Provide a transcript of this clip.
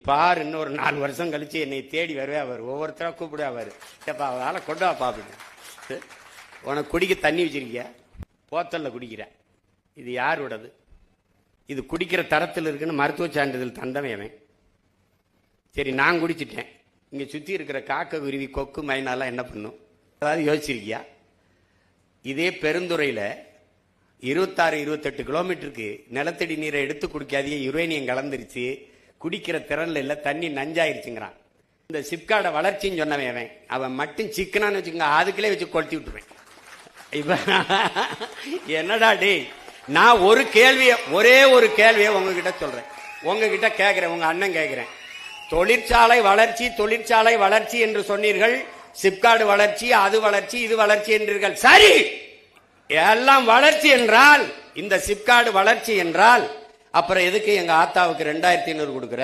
பாரு இன்னொரு 4 வருஷம் கழிச்சு என்னை தேடி வருவே அவர் ஒவ்வொருத்தரா கூப்பிடுவா அவர் ஏப்பா அவளால கொண்டு வா பாப்பிட்டு உனக்கு குடிக்க தண்ணி வச்சிருக்கிய போத்தல்ல குடிக்கிற இது யாரோடது இது குடிக்கிற தரத்தில் இருக்குன்னு மருத்துவ சான்றிதழ் தந்தவன் சரி நான் குடிச்சிட்டேன் இங்க சுத்தி இருக்கிற காக்க குருவி கொக்கு மைனாலாம் என்ன பண்ணும் அதாவது யோசிச்சிருக்கியா இதே பெருந்துறையில 26-28 கிலோமீட்டருக்கு நிலத்தடி நீரை எடுத்து குடிக்காதே யுரேனியம் கலந்துருச்சு குடிக்கிற திறன்ல இல்ல தண்ணி நஞ்சாயிருச்சுங்கிறான் இந்த சிப்காட வளர்ச்சின்னு சொன்னவன் அவன் மட்டும் சிக்கனான்னு வச்சுக்கோங்க அதுக்குள்ளே வச்சு கொளுத்தி விட்டுருவேன் இப்ப என்னடா டே நான் ஒரே ஒரு கேள்வியை உங்ககிட்ட சொல்றேன் உங்ககிட்ட கேட்கிறேன் உங்க அண்ணன் கேட்கிறேன் தொழிற்சாலை வளர்ச்சி என்று சொன்னீர்கள் சிப்காடு வளர்ச்சி அது வளர்ச்சி இது வளர்ச்சி என்றீர்கள் சரி எல்லாம் வளர்ச்சி என்றால் இந்த சிப்காடு வளர்ச்சி என்றால் அப்புறம் எதுக்கு எங்க ஆத்தாவுக்கு 2500 கொடுக்குற